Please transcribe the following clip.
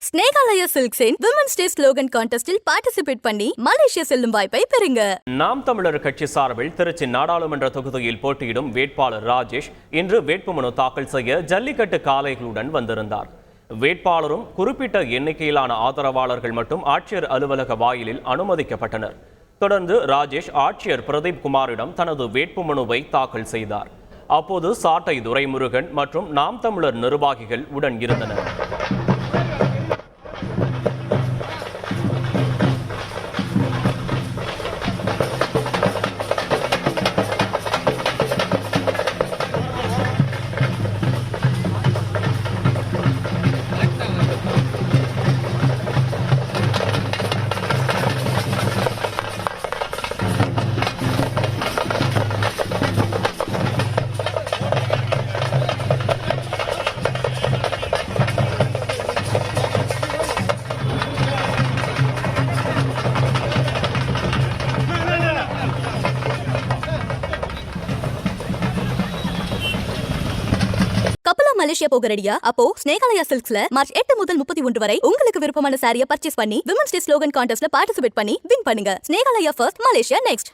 ஸ்னேகாலயா சில்க்ஸின் women's day slogan கான்டெஸ்டில் participate பண்ணி மலேசியா செல்லும் வாய்ப்பை பெறுங்க. நாம் தமிழர் கட்சி சார்பில் திருச்சி நாடாளுமன்ற தொகுதியில் போட்டியிடும் வேட்பாளர் ராஜேஷ் இன்று வேட்புமனு தாக்கல் செய்ய ஜல்லிக்கட்டு காளைகளுடன் வந்திருந்தார். வேட்பாளரும் குறிப்பிட்ட எண்ணிக்கையிலான ஆதரவாளர்கள் மட்டும் ஆட்சியர் அலுவலக வாயிலில் அனுமதிக்கப்பட்டனர். தொடர்ந்து ராஜேஷ் ஆட்சியர் பிரதீப் குமாரிடம் தனது வேட்புமனுவை தாக்கல் செய்தார். அப்போது சாட்டை துரைமுருகன் மற்றும் நாம் தமிழர் நிர்வாகிகள் உடன் இருந்தனர். கப்பலா மலேசியா போக ரெடியா? அப்போ ஸ்னேகாலயா சில்க்ஸ்ல மார்ச் 8 முதல் 31 வரை உங்களுக்கு விருப்பமான சாரியை பர்ச்சேஸ் பண்ணி விமன்ஸ் டே ஸ்லோகன் கான்டெஸ்ட்ல பார்ட்டிசிபேட் பண்ணி வின் பண்ணுங்க. Snehalaya first, Malaysia next.